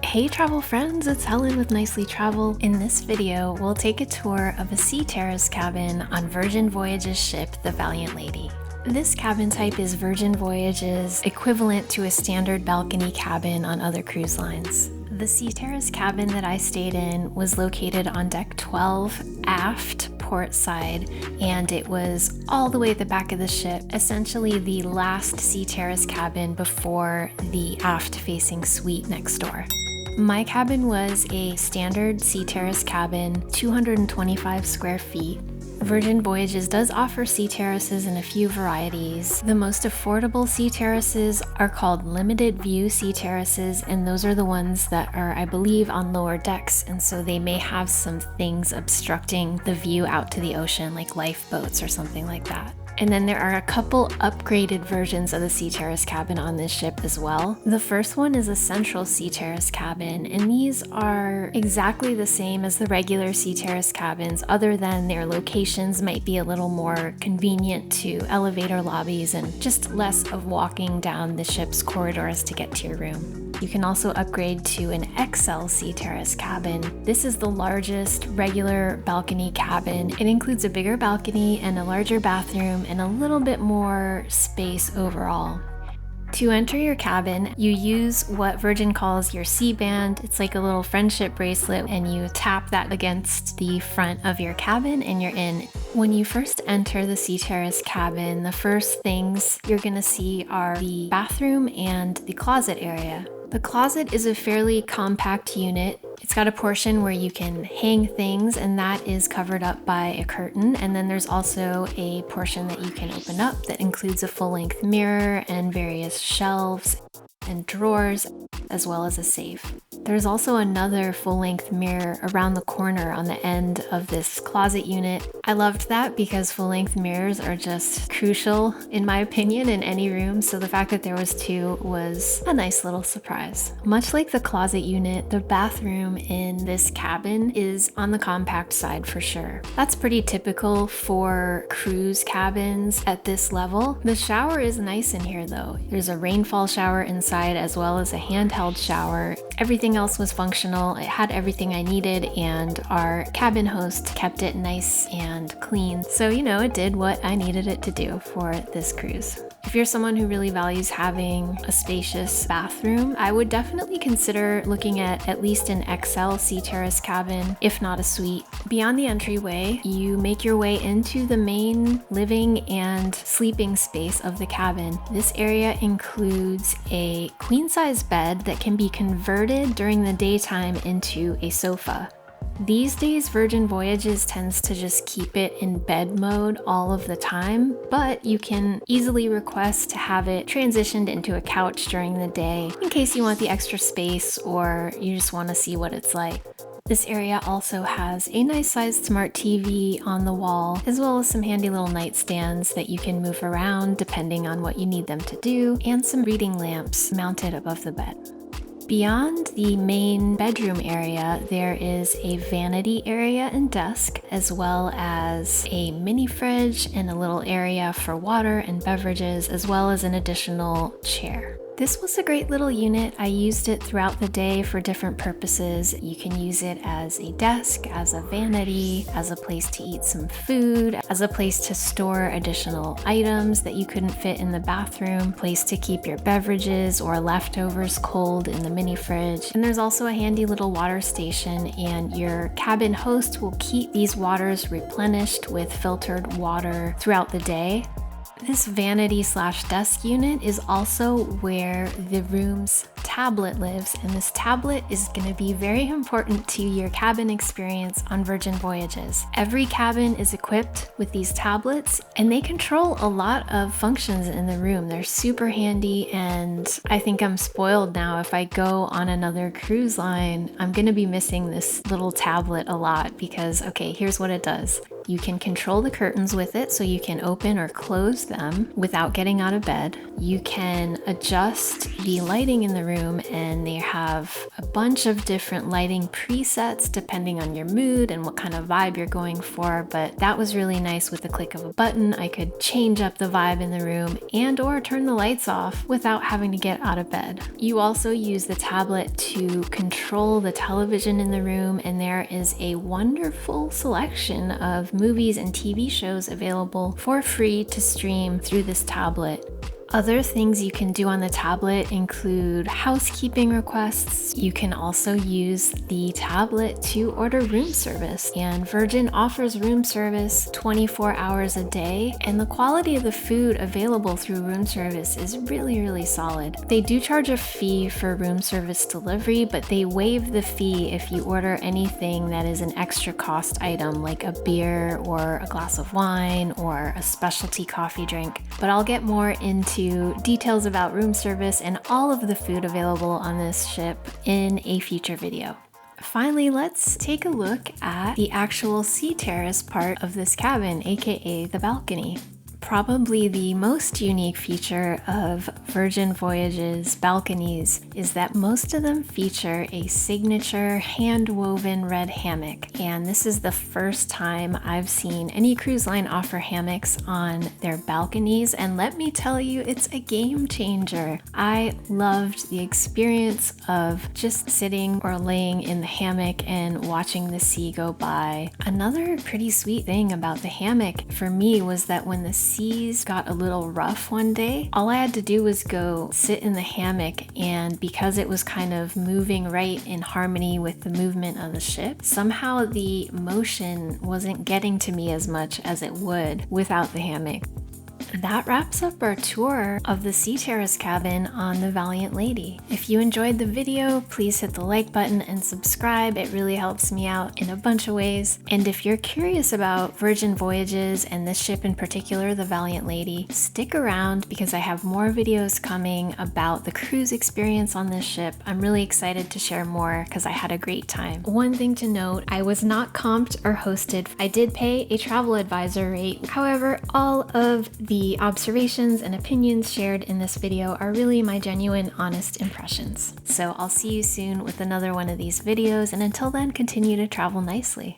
Hey travel friends, it's Helen with Nicely Travel. In this video, we'll take a tour of a Sea Terrace cabin on Virgin Voyages ship, the Valiant Lady. This cabin type is Virgin Voyages equivalent to a standard balcony cabin on other cruise lines. The Sea Terrace cabin that I stayed in was located on deck 12, aft, port side, and it was all the way at the back of the ship, essentially the last Sea Terrace cabin before the aft-facing suite next door. My cabin was a standard Sea Terrace cabin, 225 square feet. Virgin Voyages does offer Sea Terraces in a few varieties. The most affordable Sea Terraces are called limited view Sea Terraces, and those are the ones that are, I believe, on lower decks, and so they may have some things obstructing the view out to the ocean, like lifeboats or something like that. And then there are a couple upgraded versions of the Sea Terrace cabin on this ship as well. The first one is a central Sea Terrace cabin, and these are exactly the same as the regular Sea Terrace cabins, other than their locations might be a little more convenient to elevator lobbies and just less of walking down the ship's corridors to get to your room. You can also upgrade to an XL Sea Terrace cabin. This is the largest regular balcony cabin. It includes a bigger balcony and a larger bathroom and a little bit more space overall. To enter your cabin, you use what Virgin calls your Sea Band. It's like a little friendship bracelet, and you tap that against the front of your cabin and you're in. When you first enter the Sea Terrace cabin, the first things you're gonna see are the bathroom and the closet area. The closet is a fairly compact unit. It's got a portion where you can hang things, and that is covered up by a curtain. And then there's also a portion that you can open up that includes a full-length mirror and various shelves and drawers, as well as a safe. There's also another full-length mirror around the corner on the end of this closet unit. I loved that because full-length mirrors are just crucial, in my opinion, in any room, so the fact that there was two was a nice little surprise. Much like the closet unit, the bathroom in this cabin is on the compact side for sure. That's pretty typical for cruise cabins at this level. The shower is nice in here though. There's a rainfall shower inside as well as a handheld shower. Everything else was functional. It had everything I needed, and our cabin host kept it nice and clean. So, it did what I needed it to do for this cruise. If you're someone who really values having a spacious bathroom, I would definitely consider looking at least an XL Sea Terrace cabin, if not a suite. Beyond the entryway, you make your way into the main living and sleeping space of the cabin. This area includes a queen-size bed that can be converted during the daytime into a sofa. These days, Virgin Voyages tends to just keep it in bed mode all of the time, but you can easily request to have it transitioned into a couch during the day in case you want the extra space or you just want to see what it's like. This area also has a nice sized smart TV on the wall, as well as some handy little nightstands that you can move around depending on what you need them to do, and some reading lamps mounted above the bed. Beyond the main bedroom area, there is a vanity area and desk, as well as a mini fridge and a little area for water and beverages, as well as an additional chair. This was a great little unit. I used it throughout the day for different purposes. You can use it as a desk, as a vanity, as a place to eat some food, as a place to store additional items that you couldn't fit in the bathroom, place to keep your beverages or leftovers cold in the mini fridge. And there's also a handy little water station, and your cabin host will keep these waters replenished with filtered water throughout the day. This vanity/desk unit is also where the room's tablet lives, and this tablet is going to be very important to your cabin experience on Virgin Voyages. Every cabin is equipped with these tablets, and they control a lot of functions in the room. They're super handy, and I think I'm spoiled now. If I go on another cruise line, I'm going to be missing this little tablet a lot because, okay, here's what it does. You can control the curtains with it, so you can open or close them without getting out of bed. You can adjust the lighting in the room, and they have a bunch of different lighting presets depending on your mood and what kind of vibe you're going for, but that was really nice. With the click of a button, I could change up the vibe in the room and or turn the lights off without having to get out of bed. You also use the tablet to control the television in the room, and there is a wonderful selection of movies and TV shows available for free to stream through this tablet. Other things you can do on the tablet include housekeeping requests. You can also use the tablet to order room service, and Virgin offers room service 24 hours a day, and the quality of the food available through room service is really solid. They do charge a fee for room service delivery, but they waive the fee if you order anything that is an extra cost item, like a beer or a glass of wine or a specialty coffee drink. But I'll get more into details about room service and all of the food available on this ship in a future video. Finally, let's take a look at the actual Sea Terrace part of this cabin, aka the balcony. Probably the most unique feature of Virgin Voyages balconies is that most of them feature a signature hand-woven red hammock, and this is the first time I've seen any cruise line offer hammocks on their balconies, and let me tell you, it's a game changer. I loved the experience of just sitting or laying in the hammock and watching the sea go by. Another pretty sweet thing about the hammock for me was that when the seas got a little rough one day, all I had to do was go sit in the hammock, and because it was kind of moving right in harmony with the movement of the ship, somehow the motion wasn't getting to me as much as it would without the hammock. That wraps up our tour of the Sea Terrace cabin on the Valiant Lady. If you enjoyed the video, please hit the like button and subscribe. It really helps me out in a bunch of ways. And if you're curious about Virgin Voyages and this ship in particular, the Valiant Lady, stick around because I have more videos coming about the cruise experience on this ship. I'm really excited to share more because I had a great time. One thing to note, I was not comped or hosted. I did pay a travel advisor rate. However, all of the observations and opinions shared in this video are really my genuine, honest impressions. So I'll see you soon with another one of these videos, and until then, continue to travel nicely.